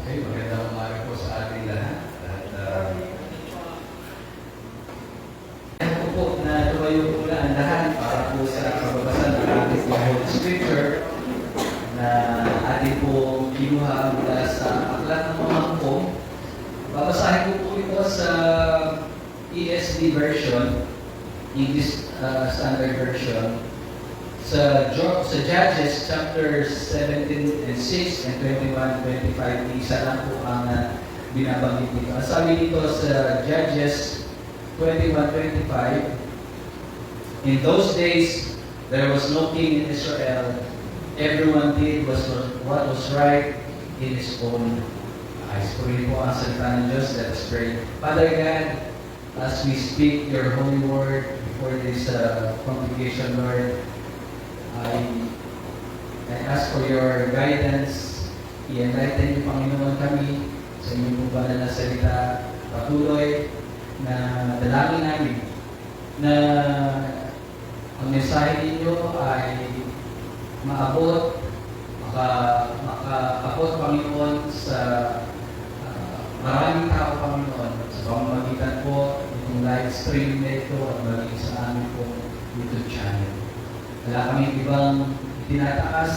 Okay, magandang umaga po sa ating lahat. At ako po na tumayo po na ang lahat para po sa kababasan ng ating Holy Scripture na ating po kinuha mula sa Aklat ng Mga Hukbo. Babasahin ko po ito sa ESV version, English Standard Version, sa Judges chapter 17 and 6 and 21 and 25, isa lang po ang binabanggit dito. Ang sabi dito sa Judges 21-25, in those days, there was no king in Israel. Everyone did what was right in his own eyes. Purihin po ang salita ng Diyos. Let us pray. Father God, as we speak your holy word before this congregation, Lord, I ask for your guidance. I-enlighten niyo, Panginoon, kami sa inyong po banal na salita. Patuloy na dalangin namin na ang mensahe ninyo ay maabot, makaabot, Panginoon, sa maraming tao, Panginoon, sa pamamagitan po itong live stream nito at maging sa amin po YouTube channel. Wala kami ibang tinataas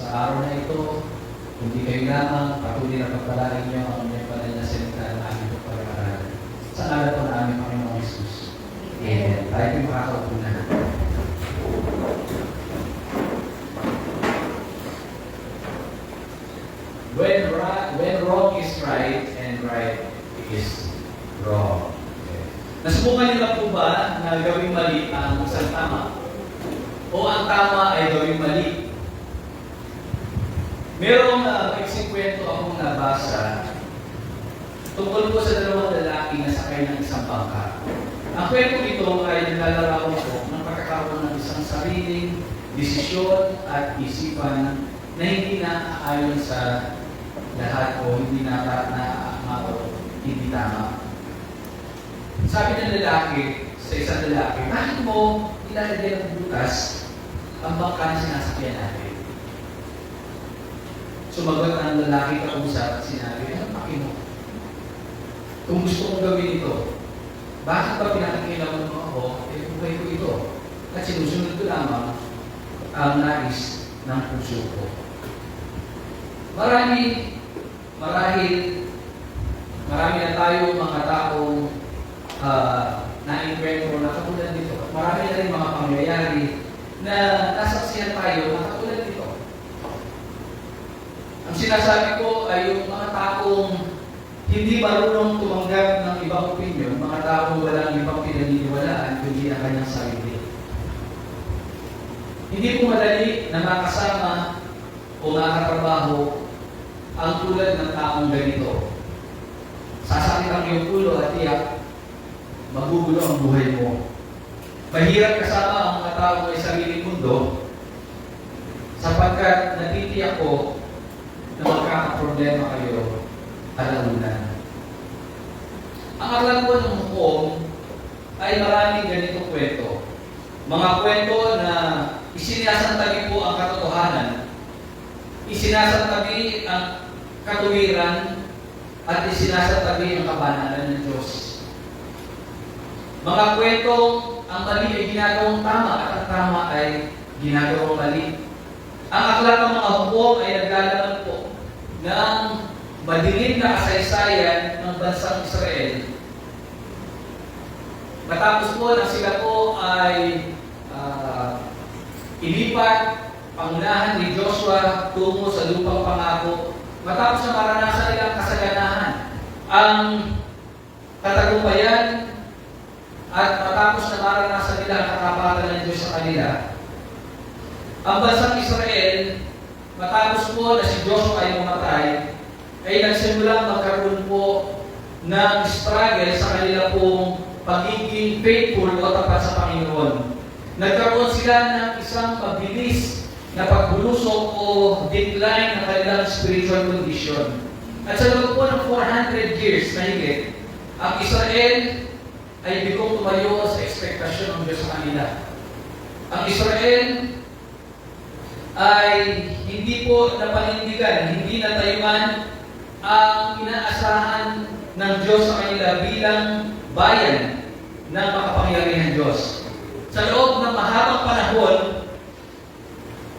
sa araw na ito, kundi kayo lamang, patuloy na pagpalain niyo ang inyong banal na salita ng aming pagpaparalan. Sa ngalan po namin, Panginoong Jesus. Amen. Tayo po makakaupo na. When wrong is right and right is wrong. Okay. Nasubukan niyo na po ba na gawing mali ang isang tama? O ang tama ay gawing mali? Merong maiksing kwento akong nabasa tungkol po sa dalawang lalaki na sakay ng isang bangka. Ang kwento nito ay nilalarawan po ng pagkakaroon ng isang sariling desisyon at isipan na hindi na ayon sa lahat o hindi hindi tama. Sabi ng lalaki sa isang lalaki, bakit mo ilalagay ng butas ang bangka na sinasakyan natin? Sumagot ang lalaki kausap at sinabi, ano paki mo? Kung gusto kong gawin ito, bakit ba pinakikilaman mo ako? Buhay ko ito. At sinusunod ko lamang ang nais ng puso ko. Marami na tayo mga taong na-enkwentro na katulad dito. Marami na rin mga pangyayari na nasaksihan tayo na katulad dito. Ang sinasabi ko ay yung mga taong hindi marunong tumanggap ng ibang opinion, mga taong walang ibang pinaniniwalaan kundi ang kanyang sarili. Hindi po madali na makasama o makatrabaho ang tulad ng taong ganito. Sasakit ang iyong ulo at tiyak, magugulo ang buhay mo. Mahirap kasama ang mga taong may sariling mundo sapagkat natitiyak ko na magkakaproblema kayo alalunan. Ang alam ko ng hukom ay maraming ganitong kwento. Mga kwento na isinasantabi po ang katotohanan, isinasantabi ang katuwiran, at isinasantabi ang kabanalan ng Diyos. Mga kwentong ang mali ay ginagawang tama at ang tama ay ginagawang mali. Ang aklat ng mga hukom ay naglalaman po ng madilim na kasaysayan ng bansang Israel. Matapos po na sila po ay ilipat, pangunahan ni Joshua tungo sa lupang pangako. Matapos na maranasan nilang kasaganahan, ang katagumpayan, at matapos na maranasan nila ang katapatan ng Diyos sa kanila, ang bansang Israel, matapos po na si Joshua ay mamatay, ay nagsimulang magkaroon po ng struggle sa kanila pong pagiging faithful o tapat sa Panginoon. Nagkaroon sila ng isang mabilis na pagbulusok o decline ng kanilang spiritual condition. At sa loob po ng 400 years na higit, ang Israel ay bigong tumayo sa ekspektasyon ng Diyos sa kanila. Ang Israel ay hindi po napanindigan, hindi natayuan ang inaasahan ng Diyos sa kanila bilang bayan ng makapangyarihan Diyos. Sa loob ng mahabang panahon,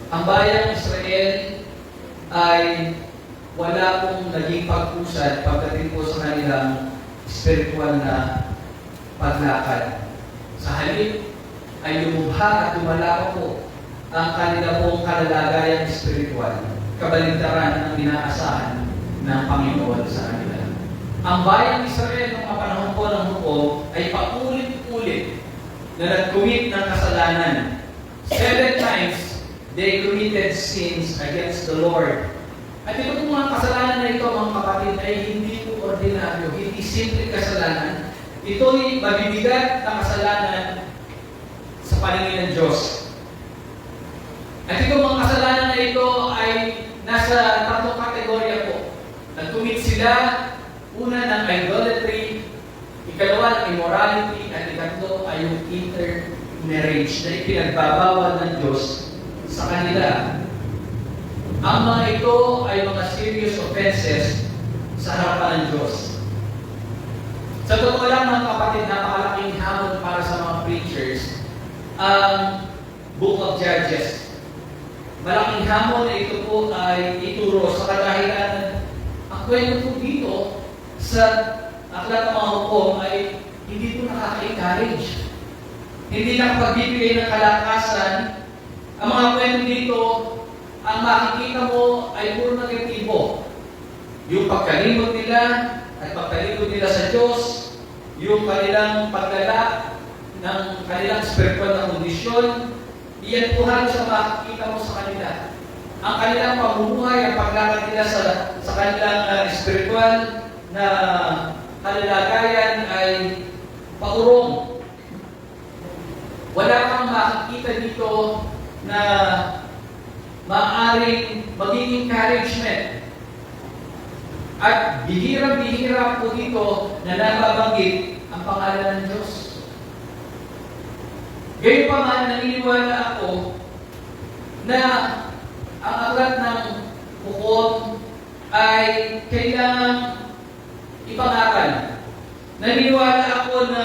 ang bayang Israel ay wala pong naging pag-usad pagdating po sa kanilang spiritual na paglakad. Sa halip ay lumubha at lumala pa po ang kanila pong kalalagayang spiritual, kabaligtaran ng inaasahan ng Panginoon sa kanila. Ang bayang Israel noong panahon po ng hukom ay paulit-ulit na nag-commit ng kasalanan. 7 times they committed sins against the Lord. At ito pong mga kasalanan na ito, mga kapatid, ay hindi po ordinaryo, hindi simple kasalanan. Ito'y mabibigat na kasalanan sa paningin ng Diyos. At ito mga kasalanan na ito ay nasa tatlong kategorya po. Nag-commit sila, una ng idolatry, ikalawa ng immorality, at ikatlo ay yung intermarriage na ipinagbabawal ng Diyos sa kanila. Ang mga ito ay mga serious offenses sa harapan ng Diyos. Sa totoo lang mga kapatid, napakalaking hamon para sa mga preachers ang Book of Judges. Malaking hamon na ito po ay ituro sa kadahilanan. Ang kwento po dito sa aklat ng mga hukom ay hindi po nakaka-encourage. Hindi nakapagbibigay ng kalakasan. Ang mga kwento dito, ang makikita mo ay puro negatibo. Yung pagkalimot nila at pagkalimot nila sa Diyos, yung kanilang paglala ng kanilang spiritual na kondisyon, iyan po halos ang makikita mo sa kanila. Ang kanilang pamumuhay, ang paglakad nila sa kanilang spiritual na kalalagayan ay paurong. Wala kang makikita dito na maaaring maging encouragement. At bihirang-bihira po dito na nababanggit ang pangalan ng Diyos. Gayun pa man, naniniwala ako na ang aklat ng hukom ay kailangang ipangaral. Naniniwala ako na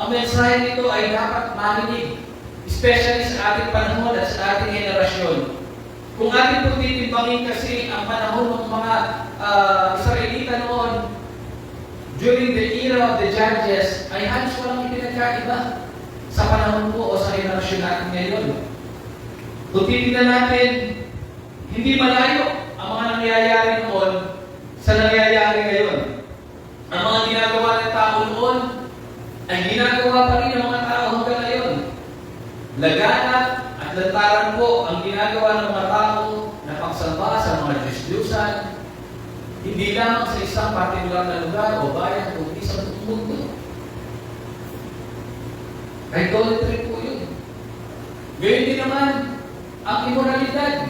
ang mensahe nito ay dapat marinig, especially sa ating panahon at sa ating henerasyon. Kung ating po titimbangin kasi ang panahon ng mga Israelita noon, during the era of the Judges, ay halos walang ipinagkaiba sa panahon po o sa henerasyon natin ngayon. Kung titignan natin, hindi malayo ang mga nangyayari noon sa nangyayari ngayon. Ang mga ginagawa ng tao noon ay ginagawa pa rin ng mga tao hanggang ngayon. Laganap at lantaran po ang ginagawa ng mga tao na pagsamba sa mga Diyos-Diyosan, hindi lamang sa isang partikular na lugar o bayan, kundi sa buong mundo. Idolatry po yun. Gayun din naman ang immoralidad.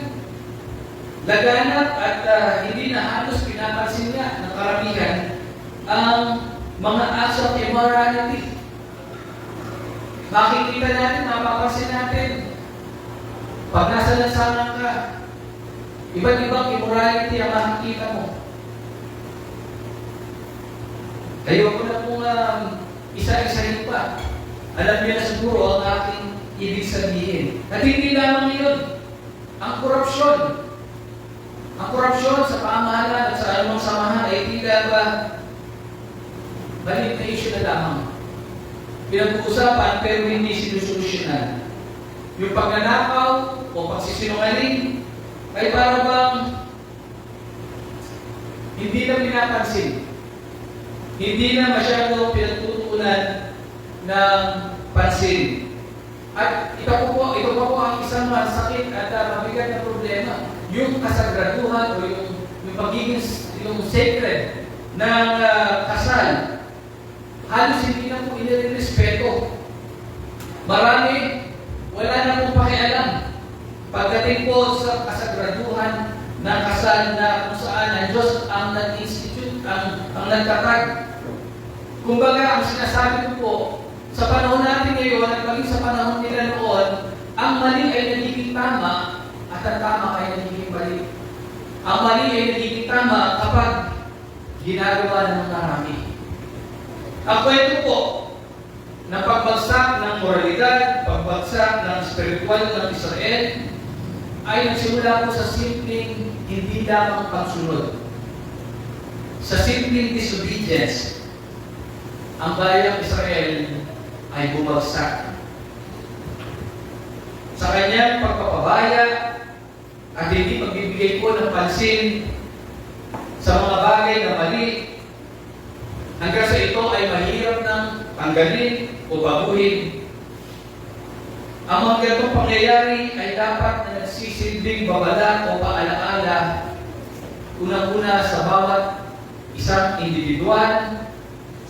Laganap at hindi na halos pinapansin niya ng karamihan ang mga acts of immorality. Makikita natin, mapapansin natin, pag nasa lansangan ka, iba't ibang immorality ang makikita mo. Ayoko na pong isa-isahin pa. Alam niyo na siguro ang aking ibig sabihin. At hindi lamang yun, ang korupsyon. Ang korupsyon sa pamahalaan at sa anumang samahan ay tila ba maliit na issue na lamang. Pinag-uusapan pero hindi sinusolusyonan. Yung pagnanakaw o pagsisinungaling ay para bang hindi na pinapansin. Hindi na masyado pinagtutuunan ng pansin. At ito pa po ang isang masakit at mabigat na problema. Yung kasagraduhan o yung pagiging yung sacred ng kasal, halos hindi na po inirespeto. Marami, wala na pong pakialam. Pagdating po sa kasagraduhan ng kasal na kung saan ang Diyos ang nag-institute, ang nagtatag. Kumbaga, ang sinasabi ko po, sa panahon natin ngayon at maging sa panahon nila noon, ang mali ay nagiging tama at ang tama ay nagiging mali. Ang mali ay nagiging tama kapag ginagawa ng marami. Ang kwento po ng pagbagsak ng moralidad, pagbagsak ng spiritual ng Israel, ay nagsimula po sa simpleng hindi lamang pagsunod. Sa simpleng disobedience, ang bayang Israel ay bumagsak. Sa kanyang pagpapabaya at hindi pagbibigay po ng pansin sa mga bagay na mali, hanggang sa ito ay mahirap nang tanggalin o baguhin. Ang mga ganitong pangyayari ay dapat na nagsisilbing babala o paalaala, unang-una sa bawat isang individual,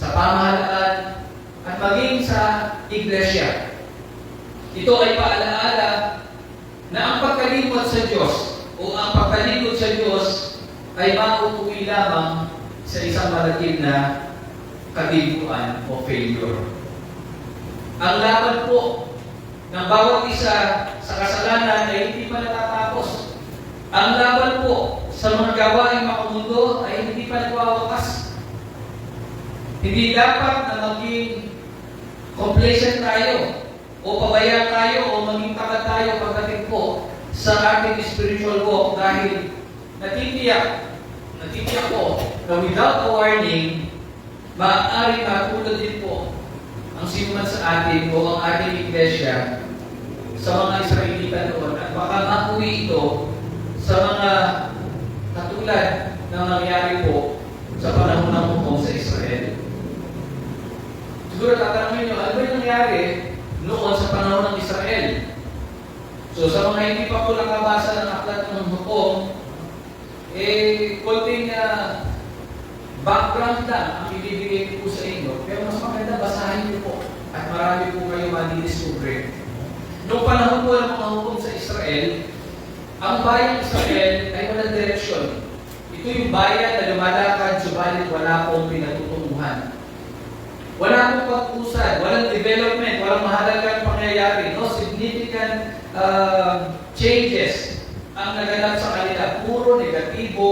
sa pamahalaan, at maging sa iglesia. Ito ay paalaala na ang pagkalimot sa Diyos o ang pagkalimot sa Diyos ay mauuwi lamang sa isang malakid na katibuan o failure. Ang laban po ng bawat isa sa kasalanan ay hindi pa natatapos. Ang laban po sa mga gawaing makamundo ay hindi pa nagwawakas. Hindi dapat na maging complacent tayo o pabaya tayo o maging takad tayo pagdating po sa ating spiritual walk dahil natitiyak po na without a warning, maaaring matulad din po ang sinuman sa atin o ang ating iglesia sa mga Israelita noon at baka makuwi ito sa mga katulad na nangyari po sa panahon ng hukom sa Israel. Siguro tatanungin nyo, ano ba yung nangyari noon sa panahon ng Israel? So sa mga hindi pa po nakabasa ng aklat ng hukom, konting background lang ang ibibigay ko po sa inyo. Pero mas maganda, basahin niyo po at marami po kayo madidiscover. Noong panahon po ng mga hukom sa Israel, ang bayang Israel ay walang direksyon. Ito yung bayan na lumalakad, subalit wala pong pinatutunguhan. Wala pong pag-usad, walang development, walang mahalagang pangyayari, no significant changes ang naganap sa kanila. Puro negatibo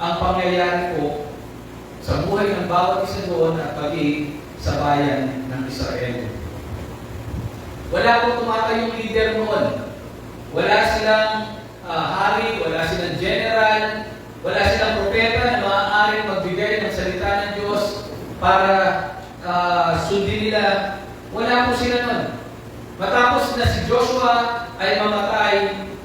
ang pangyayari po sa buhay ng bawat isa doon at paging sa bayan ng Israel. Wala pong tumatayong leader noon. Wala silang hari, wala silang general, wala silang propeta na maaaring magbigay ng salita ng Diyos para sundin nila. Wala po sila nun. Matapos na si Joshua ay mamatay,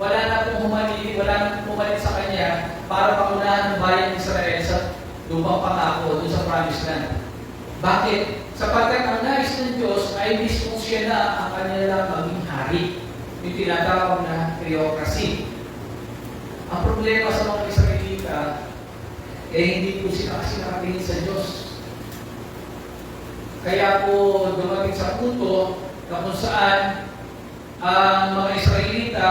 wala na pong humalit sa kanya para pangunahan ng bayan ng Israel sa lupang pangako doon sa promised land. Bakit? Sapagkat ang nais ng Diyos ay mismo siya na ang kanilang maging hari. Yung tinatawag na theocracy. Ang problema sa mga Israelita hindi po sila kasi nakatingin sa Diyos. Kaya po dumating sa punto na kung saan ang mga Israelita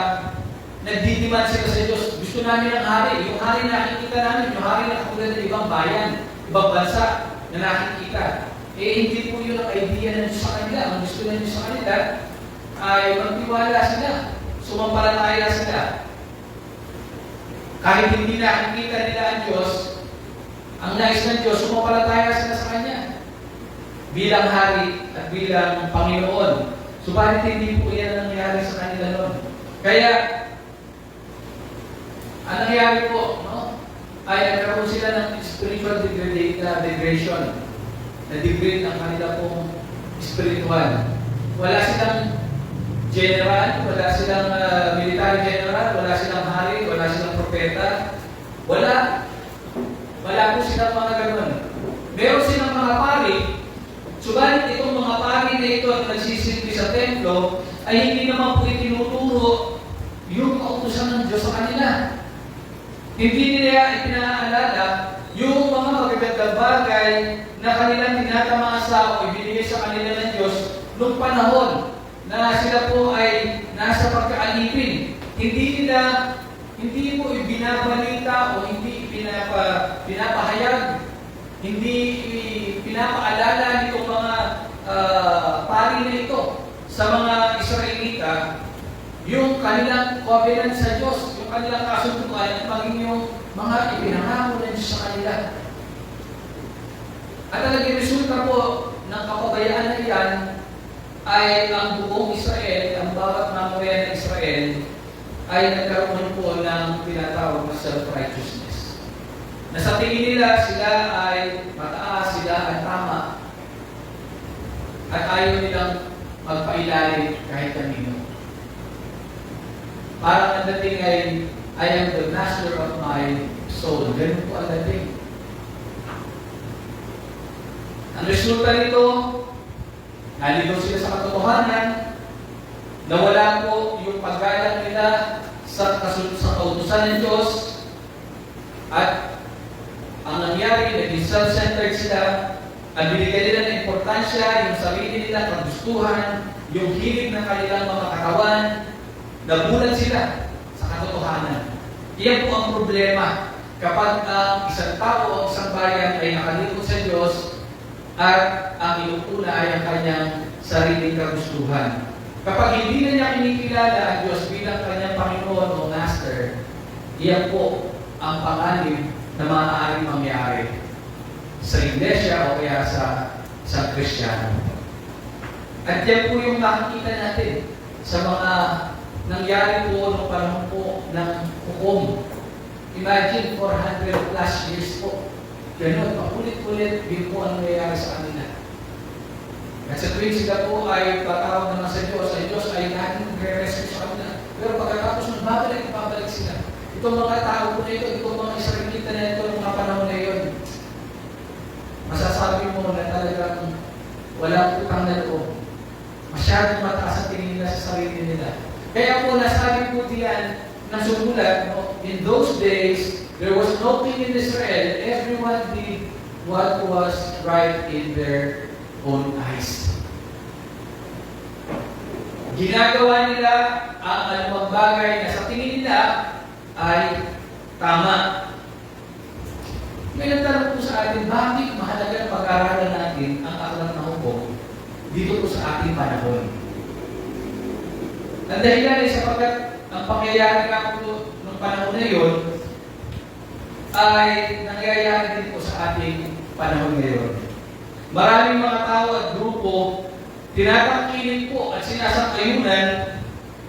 nagdidiman sila sa Diyos. Gusto namin ang hari. Yung hari na nakikita namin, yung hari na katulad ng ibang bayan, ibang bansa na nakikita. Hindi po yun ang idea ng Diyos sa kanila. Ang gusto ng Diyos sa kanila ay magtiwala sila. Sumampalataya sila. Kahit hindi nakikita nila ang Diyos, ang nais ng Diyos, sumampalataya sila sa Kanya bilang hari at bilang Panginoon. Subalit hindi po yan ang nangyari sa kanila noon. Kaya, ang nangyari po, ay nagkaroon sila ng spiritual degradation. Na-degrade ang kanila pong spiritual. Wala silang general, wala silang military general, wala silang hari, wala silang propeta. Wala po silang mga ganun. Meron silang mga pari, subalit itong mga pari na ito at nagsisilbi sa templo ay hindi naman po itinuturo yung kautusan ng Diyos sa kanila. Hindi nila ipinaalala yung mga magagandang bagay na kanilang tinatamasa o ibinigay sa kanila ng Diyos noong panahon na sila po ay nasa pagkaalipin. Hindi po ibinabalita o hindi pinapahayag, hindi pinapaalala nitong mga pari na ito sa mga Israelita yung kanilang covenant sa Diyos, yung kanilang kasunduan at maging yung mga ipinangako ng Diyos sa kanila. At ang naging resulta po ng kapabayaan na iyan ay ang buong Israel, ang bawat mamamayan ng Israel, ay nagkaroon po ng tinatawag na self-righteousness. Na sa tingin nila, sila ay mataas, sila ang tama. At ayaw nilang magpailalim kahit kanino. Parang ang dating ay, I am the master of my soul. Ganun po ang dating. Ang resulta nito, naligaw sila sa katotohanan, nawala po yung paggalang nila sa kautusan ng Diyos, at ang nangyari, naging self-centered sila, at binigyan nila ng importansya, yung sarili nila, kagustuhan, yung hilig ng kanilang mga katawan, nabulag sila sa katotohanan. Iyan po ang problema kapag ang isang tao o isang bayan ay nakalikot sa Diyos at ang inuuna ay ang kanyang sariling kagustuhan. Kapag hindi na niya kinikilala ang Diyos bilang kanyang Panginoon o Master, iyan po ang panganib na maaaring mangyari sa iglesia o kaya sa Kristiyano. At yan po yung nakikita natin sa mga nangyari po noong panahon po ng hukom. Imagine, 400 plus years po. Ganun, paulit-ulit din po ang nangyayari sa kanila. At sa tuwing sila po ay patawag naman sa Diyos, ay Diyos ay laging nagre-rescue sa kanila. Pero pagkatapos ng babalik sila. Itong mga tao po na ito, itong mga Israelita na ito, mga panahon na yun, masasabi mo na talagang walang utang na loob. Masyadong mataas ang tingin nila sa sarili nila. Kaya po nasabi po diyan ng sumulat, in those days, there was no king in Israel. Everyone did what was right in their own eyes. Ginagawa nila ang anumang bagay na sa tingin nila ay tama. May nagtanong po sa atin, bakit mahalagang pag-aralan natin ang aklat na hukom dito po sa ating panahon? Ang dahilan ay sapagkat ang pangyayari nga po ng panahon na yun ay nangyayari din po sa ating panahon ngayon. Maraming mga tao at grupo tinatangkilin po at sinasangayunan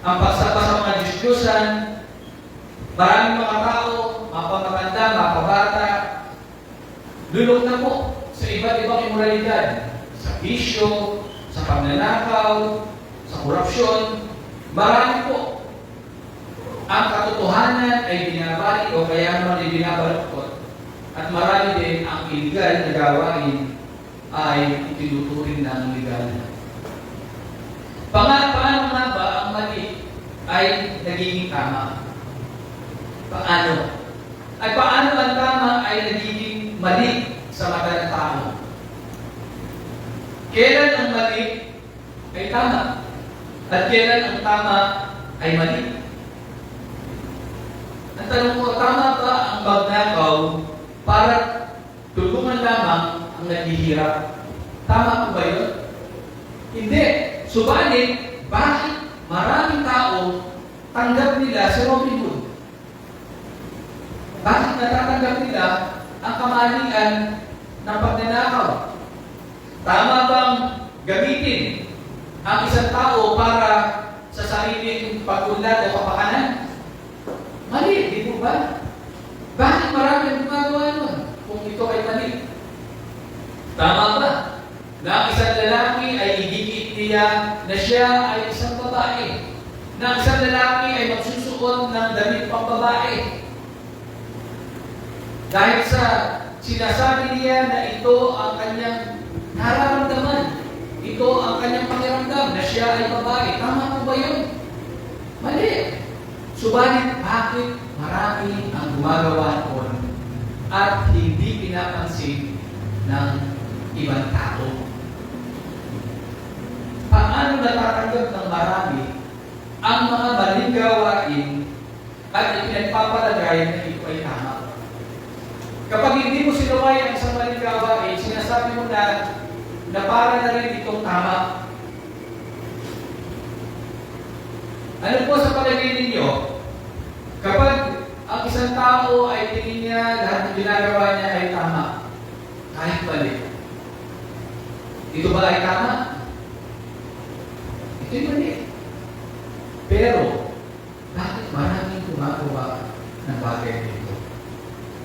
ang pagsaba sa mga Diyos-Diyosan. Maraming mga tao, mapamatanda, mapabata, lulog na po sa iba't ibang imoralidad, sa bisyo, sa pagnanakaw, sa korupsyon. Marami po. Ang katotohanan ay binabalik o kaya naman ay binabaluktot. At marami din ang illegal na gawain ay itinuturing ng legal. Paano nga ba ang mali ay nagiging tama? Paano? Ay paano ang tama ay nagiging mali sa mata ng tao? Kailan ang mali ay tama? At kailan ang tama ay mali? Ang tanong ko, tama ba ang magnakaw para tulungan lamang ang naghihirap? Tama po ba yun? Hindi. Subalit, bakit maraming tao tanggap nila si Robin Hood? Bakit natatanggap nila ang kamalian ng pagnanakaw? Tama bang gamitin ang isang tao para sa sariling pag-unlad o kapakanan? Mali, di po ba? Bakit marami ang gumagawa nun kung ito ay mali? Tama ba na ang isang lalaki ay igigit niya na siya ay isang babae? Na ang isang lalaki ay magsusuot ng damit pang babae? Dahil sa sinasabi niya na ito ang kanyang nararamdaman, ito ang kanyang pakiramdam na siya ay babae. Tama po ba yun? Mali. Subalit, bakit marami ang gumagawa noon at hindi pinapansin ng ibang tao? Paano natatanggap ng marami ang mga maling gawain at ipinagpapalagay na ito ay tama? Kapag hindi mo sinuway ang isang maling gawain, sinasabi mo na para na rin itong tama. Ano po sa palagay ninyo? Kapag ang isang tao ay tingin niya lahat ng ginagawa niya ay tama, kahit mali, Ito ba ay tama? Ito'y mali. Pero, bakit maraming gumagawa ng bagay nito?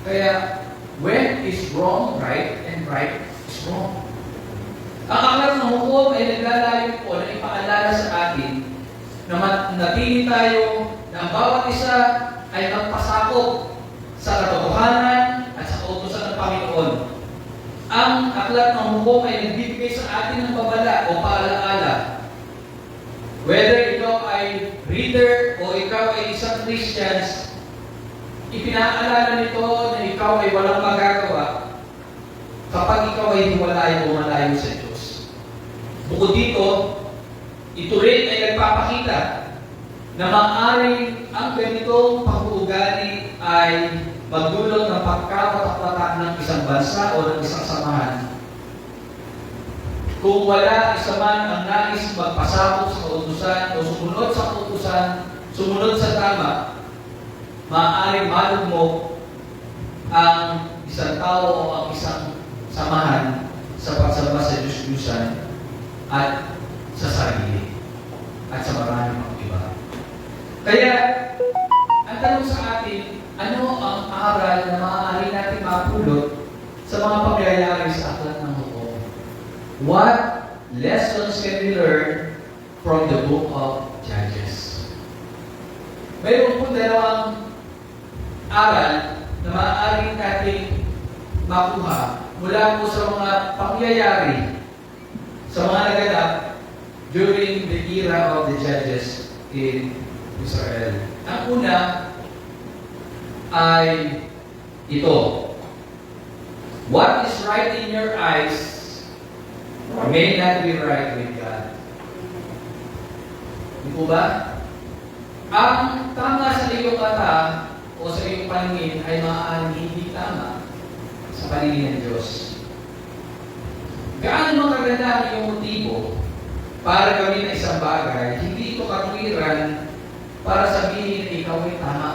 Kaya, when is wrong right and right is wrong. Ang aklat ng hukom ay naglalayo po na ipaalala sa atin na natili tayo na ang bawat isa ay magpasakop sa katotohanan at sa kautusan ng Panginoon. Ang aklat ng hukom ay nagbibigay sa atin ng babala o paalaala. Whether ikaw ay reader o ikaw ay isang Christians, ipinaalala nito na ikaw ay walang magagawa kapag ikaw ay hiwalay o malayo sa Diyos. Bukod dito, ito rin ay nagpapakita na maaaring ang ganitong pag-uugali ay magdulot ng pagkapatak-patak ng isang bansa o ng isang samahan. Kung wala isa man ang nais magpasakop sa kautusan o sumunod sa kautusan, sumunod sa tama, maaaring malugmok ang isang tao o ang isang samahan sa pagsamba sa Diyos-Diyusan at sa sarili at sa maraming mga iba. Kaya, ang tanong sa atin, ano ang aral na maaari natin mapulot sa mga pangyayari sa aklat ng hukom? What lessons can we learn from the book of Judges? Mayroon po dalawang aral na maaari natin makuha mula po sa mga pangyayari sa mga naganap during the era of the Judges in Israel. Ang una ay ito. What is right in your eyes may not be right with God. Di po ba? Ang tama sa iyong mata o sa iyong paningin ay maaaring hindi tama sa paningin ng Diyos. Gaano mo kaganda ang iyong motibo para gawin na isang bagay, hindi ito katwiran para sabihin na ikaw ay tama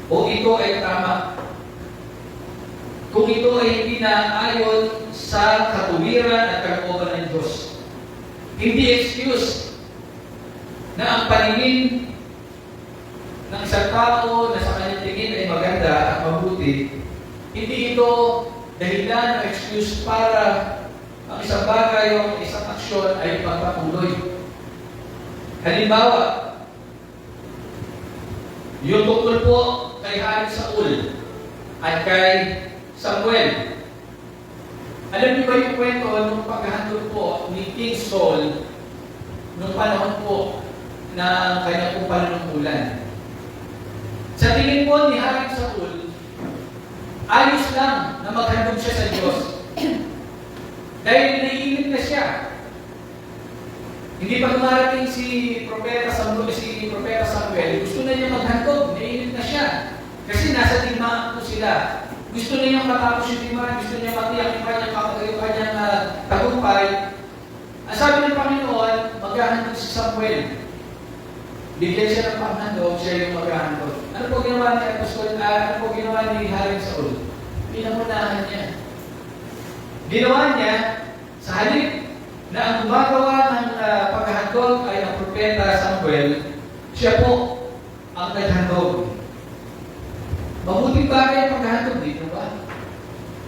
o ito ay tama. Kung ito ay hindi na ayon sa katuwiran at kalooban ng Diyos, hindi excuse na ang paningin ng isang tao na sa kanyang tingin ay maganda at mabuti, hindi ito dahilan o excuse para ang isang bagay o isang aksyon ay pagpatuloy. Halimbawa, yung tungkol po kay Hari Saul at kay Samuel. Alam niyo ba yung kwento nung paghahandog po ni King Saul nung panahon po na kanyang pong panunungkulan? Sa tingin po ni Hari Saul, ayos lang na maghandog siya sa Diyos. Dahil naiinit na siya. Hindi pa dumarating si Propeta Samuel, gusto na niya maghandog, naiinit na siya. Kasi nasa digmaan po sila. Gusto na niyang matapos yung digmaan, gusto niya matiyak yung kanyang tagumpay. Ang sabi ng Panginoon, maghahandog si Samuel. Bigyan siya ng panghandog, siya yung maghahandog. Ano po ginawa ni Apostol? Ano po ginawa ni Hari Saul? Pinamunahan niya. Ginawa niya sa halip na ang gumagawa ng paghahandog ay ang Propeta Samuel, siya po ang naghandog. Mabuting bagay ang paghahandog dito ba?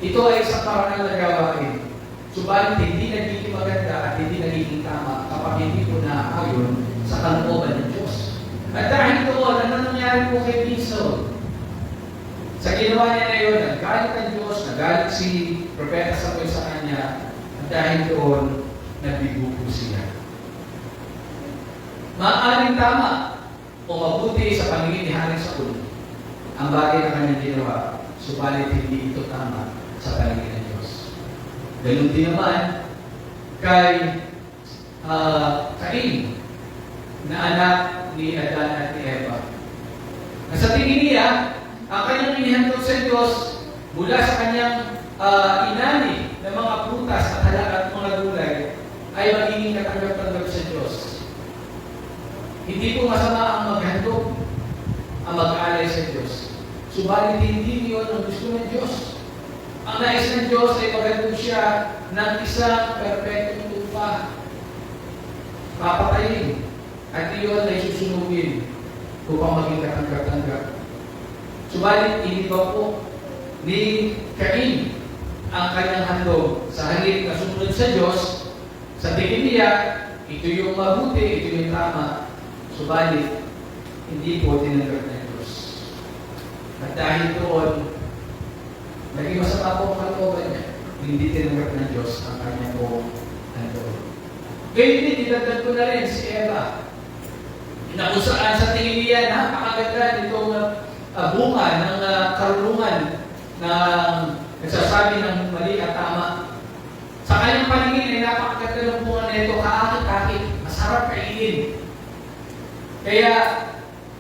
Ito ay isang parangal na gawain. Subalit hindi nagiging maganda at hindi nagiging tama kapag hindi po naaayon sa kalooban ng Diyos. At dahil doon, ano nangyari po kay King Saul? Sa ginawa niya na yun, nagalit ang Diyos, nagalit si Propeta Samuel sa kanya, at dahil doon, nabigo po siya. Maaaring tama o mabuti sa paningin ni Hari Saul ang bagay na kanyang ginawa, subalit hindi ito tama sa paningin ng Diyos. Ganun din naman kay Cain, na anak ni Adan at ni Eva. Na sa tingin niya, ang kanyang inihandog sa Diyos mula sa kanyang inani ng mga prutas at at mga gulay ay magiging katanggap-tanggap sa Diyos. Hindi po masama ang maghandog, ang mag-aalay sa Diyos. Subalit hindi yun ang gusto ng Diyos. Ang nais ng Diyos ay magandang siya ng isang perpektong tupa. Papatayin. At iyon ay susunugin upang maging katanggap-tanggap. Subalit, hindi ba po ni Cain ang kanyang handog sa halip na sumunod sa Diyos, sa tingin niya, ito yung mabuti, ito yung tama. Subalit, hindi po tinanggap ng Diyos. At dahil doon, naging masama po ang kalooban niya. Hindi tinanggap ng Diyos ang kanyang po handog. Ngayon din, dinagdag ko na rin si Eva. Na kung saan sa tingin niya, napakaganda nitong bunga ng karunungan na nagsasabi ng mali at tama. Sa kanyang paningin ay napakaganda ng bunga na ito, kaakit-akit, masarap kainin. Kaya,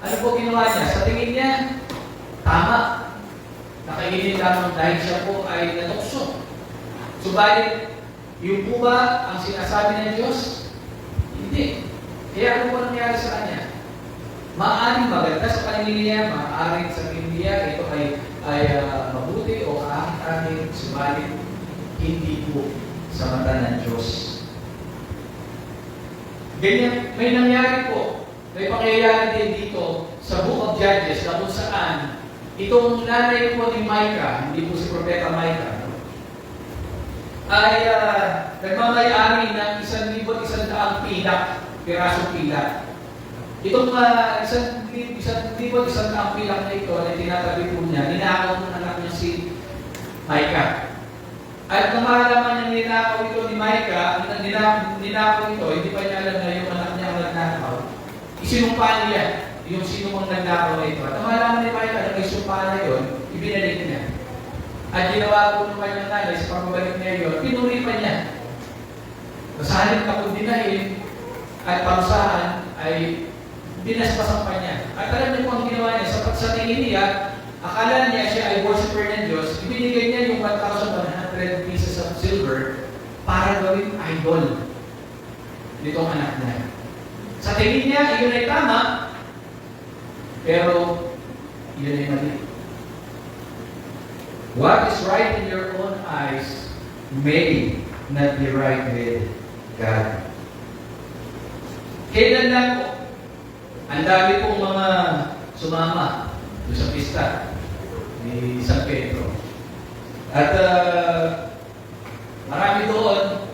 ano po ginawa niya? Sa tingin niya, tama. Nakainin lamang dahil siya po ay natukso. Subalit, yung po ba ang sinasabi ng Diyos? Hindi. Kaya ano po nangyari sa kanya? Maaaring maganda sa paningin niya, maaaring sa tingin niya, ito ay mabuti o kaakit-akit, subalit hindi po sa mata ng Diyos. Ganyan, may nangyari po, may pangyayari din dito sa Book of Judges na kung saan itong nanay po ni Micah, hindi po si Propeta Micah, ay nagmamayari ng 1,100 pilak, pirasong pilak. Itong 1,100 pilak na ito na tinatabi po niya, ninakaw ng anak niya si Micah. At nung makalaman niya ninakaw ito ni Micah, ninakaw ito, hindi pa niya alam na yung anak niya ang nagnakaw. Isinumpa niya yung sino mang nagnakaw na ito. At nung malaman ni Micah na may sumpa na yun, ibinalik niya. At ginawa po ng kanyang nanay sa pagbabalik niya yun, pinuri pa niya. Masahalip na kung dinahin at parusahan ay dinaspasan pa niya. At alam niyo po ang ginawa niya, sa tingin niya, akala niya siya ay worshiper ng Diyos, ibinigay niya yung 1,100 pieces of silver para gawing idol nitong anak niya. Sa tingin niya, iyon ay tama, pero iyon ay mali. What is right in your own eyes may not be right with God. Kailan lang po, ang dami pong mga sumama doon sa pista ni San Pedro. At marami doon,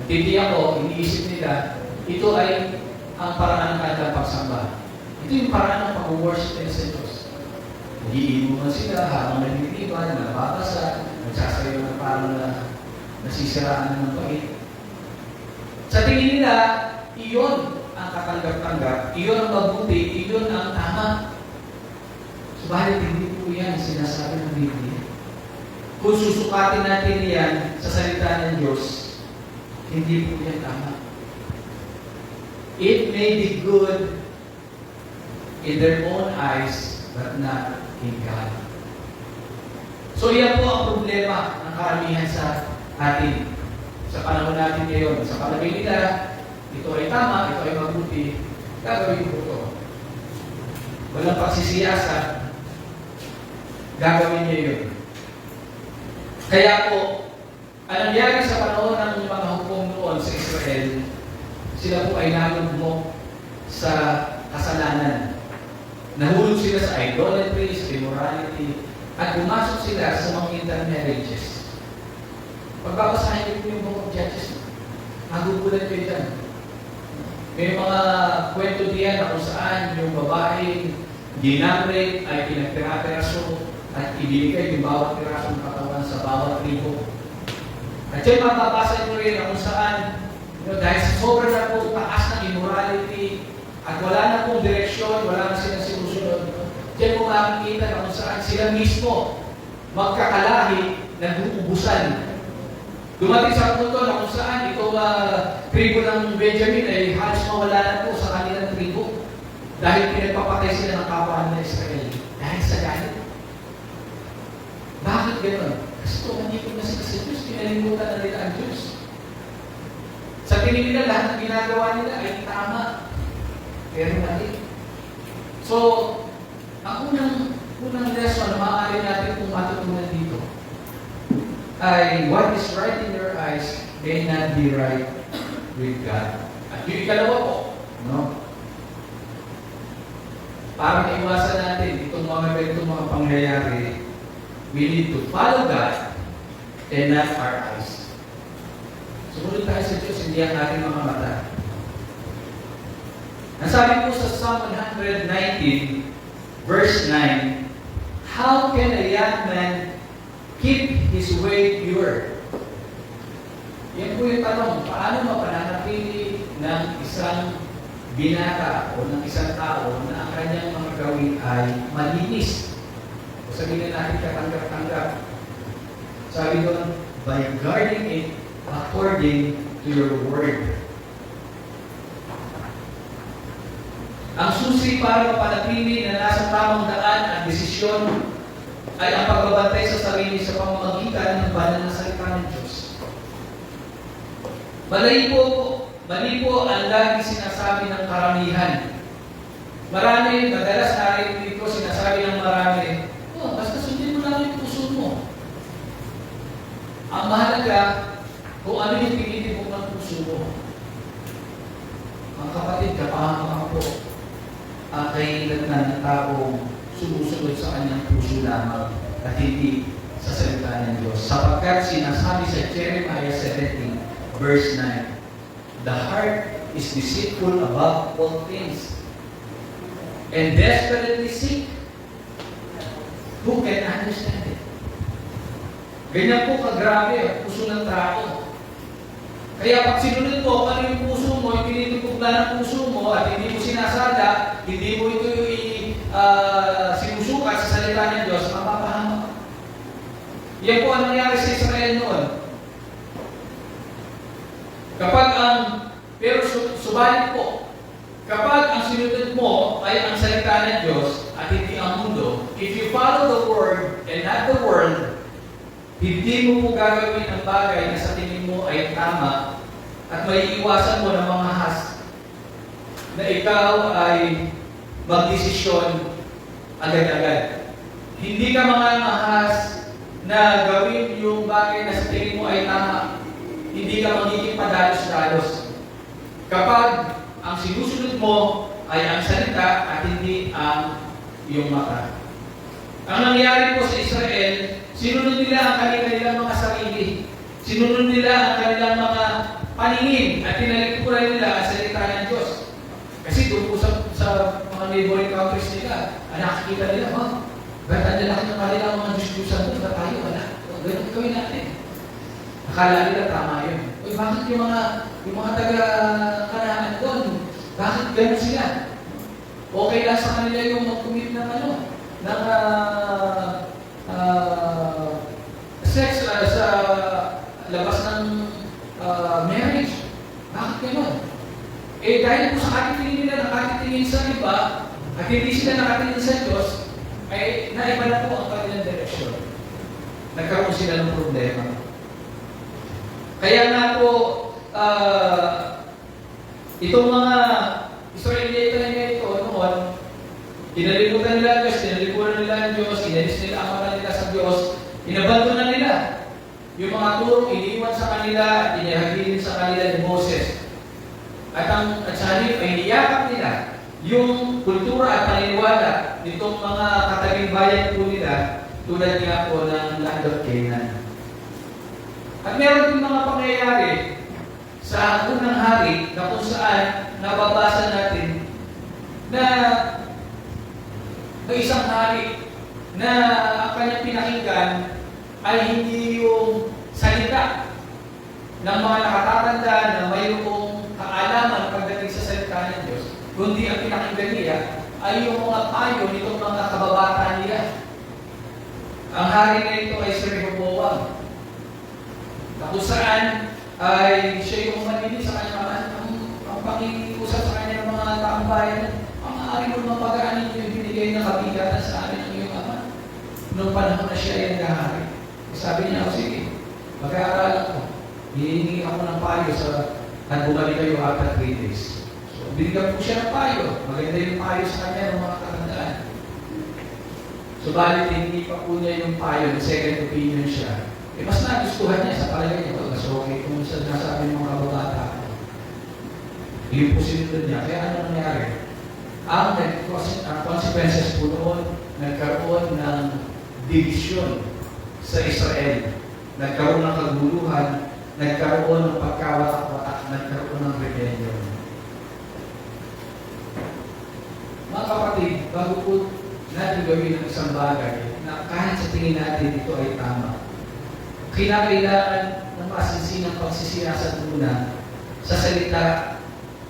titiyak ko, iniisip nila, ito ay ang paraan ng kanilang pagsamba. Ito yung paraan ng pag-worship nila sa Diyos. Nagiinuman sila habang nagtitipan, nababasa, nagsasayaw na parang nasisiraan ng pagit. Sa tingin nila, iyon ang katanggap-tanggap, iyon ang mabuti, iyon ang tama. Subalit, hindi po yan sinasabi ng Biblia. Kung susukatin natin yan sa salita ng Diyos, hindi po yan tama. It may be good in their own eyes, but not in God. So yan po ang problema ng karamihan sa atin. Sa panahon natin ngayon, sa palagay nila, ito ay tama, ito ay mabuti, gagawin ko ito. Walang pagsisiyasa, gagawin niya yun. Kaya po, ang nangyari sa panahon ng mga hukom noon sa Israel, sila po ay nalugmok sa kasalanan. Nahulog sila sa idolatry, sa immorality, at pumasok sila sa mga intermarriages. Pagbabasahin niyo yung Book of Judges, magugulat kayo dyan. May mga kwento diyan na kung saan yung babaeng ginamrate ay pinagpira-piraso at ibigay yung bawat piraso ng katawan sa bawat tribo. At yan mababasa nyo rin na kung saan dahil sa sobrang na po taas ng immorality at wala na pong direksyon, wala na silang sinusunod, diyan mo makikita na kung saan sila mismo magkakalahi na uubusan. Dumating sa punto na kung saan itong tribo ng Benjamin ay halos mawala na po sa kanilang tribo dahil pinagpapatay sila ng kapwa ng Israel dahil sa galit. Bakit gano'n? Kasi tumandito na sila sa Diyos, pinalimutan na nila ang Diyos. Sa tingin nila, lahat ng ginagawa nila ay tama, pero mali. So, ang unang lesson na maaari natin kung matutunan dito, ay what is right in your eyes may not be right with God. At yung ikalawa po, no? Para maiwasan natin itong mga pangyayari, we need to follow God and not our eyes. Sumunod tayo sa Diyos, hindi ang ating mga mata. Nasabi po sa Psalm 119, verse 9, how can a young man keep his way pure? Yan po yung tanong, paano mapananatili ng isang binata o ng isang tao na ang kanyang mga gawin ay malinis? O sabihin na natin katanggap-tanggap. Sabi doon, by guarding it according to your word. Ang susi para mapanatili na nasa tamang daan at desisyon ay ang pagbabantay sa sarili sa pamamagitan ng banal na salita ng Diyos. Mali po ang lagi sinasabi ng karamihan. Madalas narinig ko sinasabi ng marami, basta sundin mo lang yung puso mo. Ang mahalaga, kung ano yung tinitibok ng puso mo. Mga kapatid, kapahama po ang kahilingan ng taong sumusunod sa kanyang puso lamang at hindi sa salita ng Diyos. Sapagkat sinasabi sa Jeremiah 17, verse 9, the heart is deceitful above all things and desperately sick. Who can understand it? Ganyan po kagrabe ang puso ng tao. Kaya pag sinunod mo, ano yung puso mo, yung tinitupog na ng puso mo at hindi mo sinasada, hindi mo ito sinusukat sa salita ng Diyos, mapapahamak. Yan po ang nangyari sa Israel noon. Subalit po, kapag ang sinunod mo ay ang salita ng Diyos at hindi ang mundo, if you follow the Word and not the world, hindi mo po gagawin ang bagay na sa tingin mo ay tama at may iwasan mo ng mga na ikaw ay magdesisyon agad-agad. Hindi ka mahas na gawin yung bagay na sa tingin mo ay tama. Hindi ka magiging padalos-dalos. Kapag ang sinusunod mo ay ang salita at hindi ang iyong mata. Ang nangyari po sa Israel, sinunod nila ang kanilang mga sarili. Sinunod nila ang kanilang mga paningin at tinalikuran nila ang salita ng Diyos. Kasi doon po sa mga neighboring countries nila, nakikita nila, ba't ang lalaki ng kanilang mga Diyos-Diyosan doon, ba't tayo wala? Ganun gawin natin. Akala nila tama yun. Bakit yung mga taga-Kanaan doon, bakit ganun sila? Okay lang sa kanila yung mag-commit ng sex sa labas ng marriage. Bakit gano'n? Dahil po sa katitingin nila, nakatitingin sa iba, at hindi sila nakatingin sa Diyos, ay naiba na po ang kanilang direksyon. Nagkaroon sila ng problema. Kaya nga po, itong mga Israelita na ito noon, kinalimutan nila ang Diyos, kinalimutan nila ang Diyos, inalis nila ang mata nila sa Diyos, inabanto na nila. Yung mga turong iniwan sa kanila, inihagilin sa kanila ni Moses. At sa halip ay niyakap nila yung kultura at paniniwala nitong mga katabing bayan po nila tulad nga po ng Land of Canaan. At meron din mga pangyayari sa unang hari na kung saan nababasa natin na may isang hari na ang kanyang pinakinggan ay hindi yung salita ng mga nakatatanda na mayroong kaalaman pagdating sa salita ng Diyos, kundi ang pinakinggan niya ay yung mga payo nitong mga kababataan niya. Ang hari na ito ay si Rehoboam, na kung saan ay siya yung manili sa kanya, ang pakikiusap sa kanya ng mga taong bayan, ang maaari mo mapagaanin yung binigay na kabigatan sa amin ng iyong ama. Noong panahon na siya ay naghahari. Sabi niya, sige, mag-aaral ako. Hihingi ako ng payo at bumalik kayo after 3 days. So, binigyan po siya ng payo. Maganda yung payo sa kanya ng mga kakandaan. Subalit, hindi pa po niya yung payo, second opinion siya. mas nagustuhan niya sa palagay niya, mas okay kung sa nasabi ng mga kababata. Yung posibilidad niya. Kaya ano nangyari? Ang consequences po noon, nagkaroon ng division sa Israel. Nagkaroon ng kaguluhan, nagkaroon ng pagkawatak-watak, nagkaroon ng rebellion. Mga kapatid, bago po natin gawin ang isang bagay na kahit sa tingin natin ito ay tama, kinakailangan ng masinsinang pagsisiyasat muna sa salita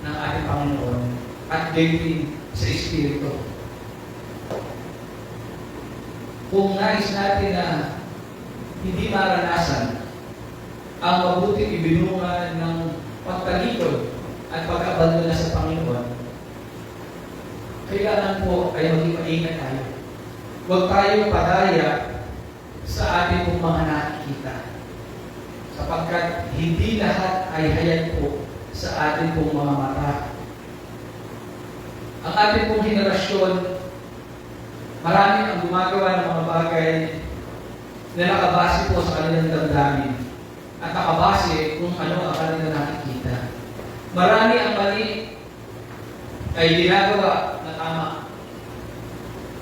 ng ating Panginoon at gayon sa Espiritu. Kung nais natin na hindi maranasan ang mabuting ibinungan ng pagtalikod at pag-abandona sa Panginoon, kailangan po ay maging maingat tayo. Huwag tayo padaya sa ating pong mga nakikita. Sapagkat hindi lahat ay hayag po sa ating pong mga mata. Ang ating pong henerasyon, marami ang gumagawa ng mga bagay na nakabase po sa kanilang damdamin at nakabase kung ano ang kanilang nakikita. Marami ang mali ay ginagawa na tama.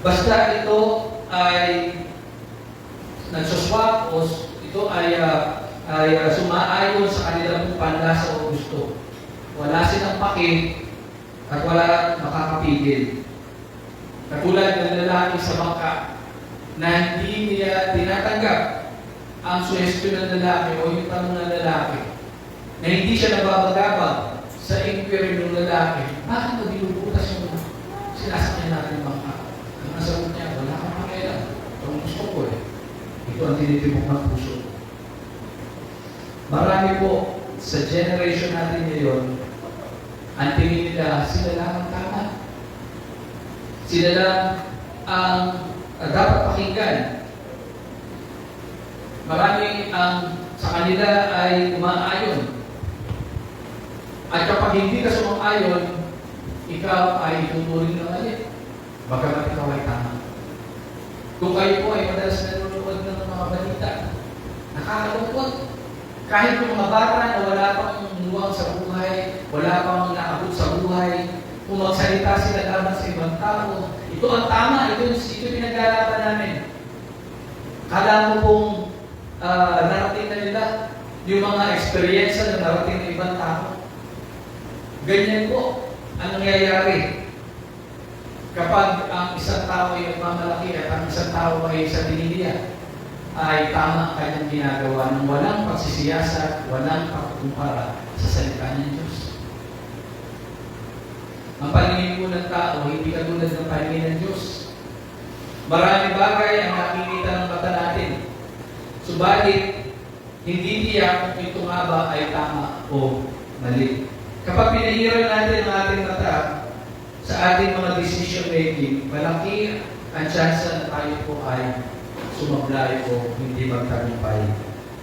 Basta ito ay nagsuswap o ito ay sumaayon sa kanilang panlasa o gusto. Wala silang pake at wala makakapigil. Katulad ng lalaki sa bangka na hindi niya tinatanggap ang suhestyon ng lalaki o yung tanong ng lalaki na hindi siya nababagabag sa inquiry ng lalaki. Bakit mo binubutas yung sinasakyan natin bangka? Ang nasagot niya, wala kang pakialam. Ang gusto ko ito ang tinitibok ng puso. Marami po sa generation natin ngayon, ang tingin nila, sila lang ang tama. Sila lang ang dapat pakinggan. Marami ang sa kanila ay umaayon. At kapag hindi ka sumang-ayon, ikaw ay ituturing ng mali. Bagamat ikaw ay tama. Kung kayo po ay madalas nanonood ng mga balita, nakakalungkot. Kahit yung mga bata na wala pang luwang sa buhay, wala pang naabot sa buhay, kung magsalita sila laban sa ibang tao, ito ang tama, ito pinaglalaban namin. Kala mo pong narating na nila yung mga experience na narating ng ibang tao. Ganyan po ang nangyayari. Kapag ang isang tao ay nagmamalaki at ang isang tao ay sa diniliya, ay tama ang kanyang ginagawa ng walang pagsisiyasat, walang pagkumpara sa salita ng Diyos. Ang paningin po ng tao, hindi katulad ng paningin ng Diyos. Maraming bagay ang nakikita ng mata natin. Subalit, hindi tiyak kung ito nga ba ay tama o mali. Kapag pinahiran natin ang ating mata sa ating mga decision making, malaki ang chance na tayo po ay sumablay o hindi magtagumpay.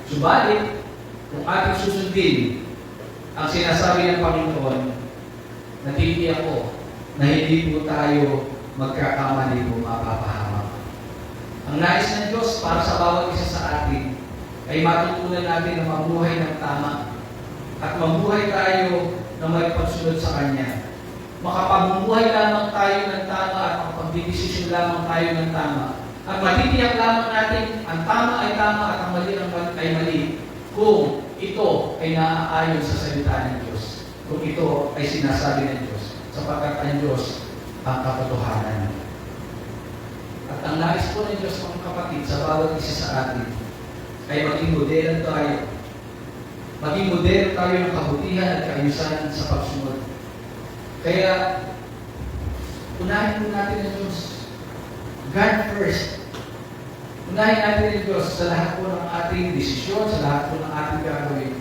Subalit, kung ating susundin ang sinasabi ng Panginoon, natitiyak ko na hindi po tayo magkakamali o mapapahamak. Ang nais ng Diyos para sa bawat isa sa atin ay matutunan natin na mabuhay ng tama at mabuhay tayo na may pagsunod sa Kanya. Makapamumuhay lamang tayo ng tama at makapagdidesisyon lamang tayo ng tama. At matitiyak lamang natin ang tama ay tama at ang mali ay mali kung ito ay naaayon sa salita ng Diyos. Kung ito ay sinasabi ng Diyos. Sapagkat ang Diyos ang katotohanan. At ang nais po ng Diyos, mga kapatid, sa bawat isa sa atin ay maging modelo tayo. Maging modelo tayo ng kabutihan at kaayusan sa pagsunod. Kaya, unahin po natin ang Diyos. God first. Unahin natin ang Diyos sa lahat po ng ating desisyon, sa lahat po ng ating gagawin.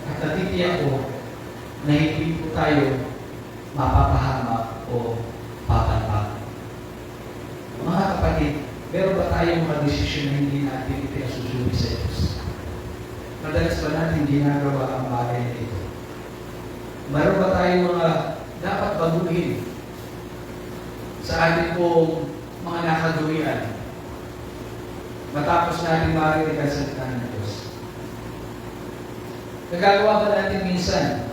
At natitiyak ko na hindi po tayo mapapahamak o papalpak. Mga kapatid, meron ba tayong mga desisyon na hindi natin ipinasusuri sa Diyos? Madalas ba natin ginagawa ang bagay na ito? Meron ba tayong mga dapat baguhin sa ating pong mga nakagawian matapos natin marinig ang salita ng Diyos? Nagagawa ba natin minsan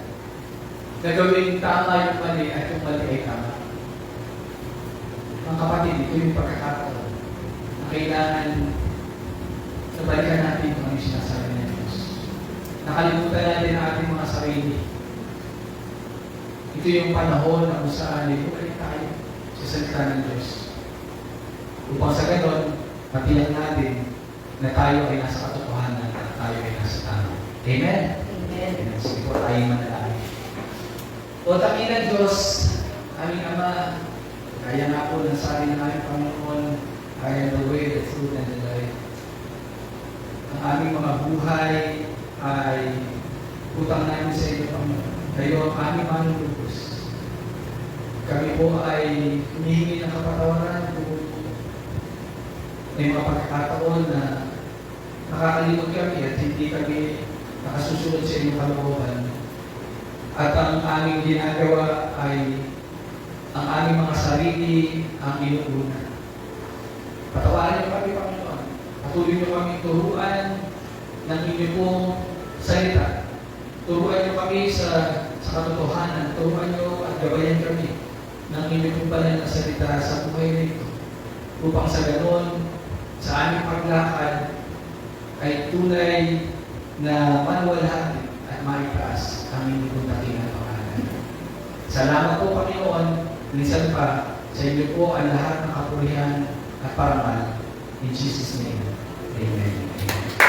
na gawing tama yung mali at yung mali ay tama? Mga kapatid, ito yung pagkakataon na kailangan nabalikan natin kung ano yung sinasabi ng Diyos. Nakalimutan natin ang ating mga sarili. Ito yung panahon na kung saan ay bumalik tayo sa salita ng Diyos. Upang sa ganon, matiyak natin na tayo ay nasa katotohanan at tayo ay nasa tama. Amen? Amen. Sige po tayo manalangin. O takinan Diyos, aming Ama, kaya nga po ng sabi ng aming Panginoon, I am the way, the truth, and the life. Ang aming mga buhay ay utang namin sa iyo, Panginoon. Kayo ang aming manunubos. Kami po ay humihingi ng kapatawaran kung may mga pagkakataon na nakakalimot kami at hindi kami nakasusunod sa inyong kalooban. At ang aming ginagawa ay ang aming mga sarili ang inuuna. Patawarin niyo kami, Panginoon. Patuloy niyo kami turuan ng inyong pong salita. Turuan niyo kami sa katotohanan. Turuan niyo at gabayan kami ng inyong pong banal na salita sa buhay na ito. Upang sa ganon, sa aming paglakad ay tunay na manuwalhati at maitaas ang inyong pong dating pangalan. Salamat po, Panginoon. Minsan pa, sa inyo po ang lahat ng kapurihan at parangal. In Jesus' name, Amen. Amen.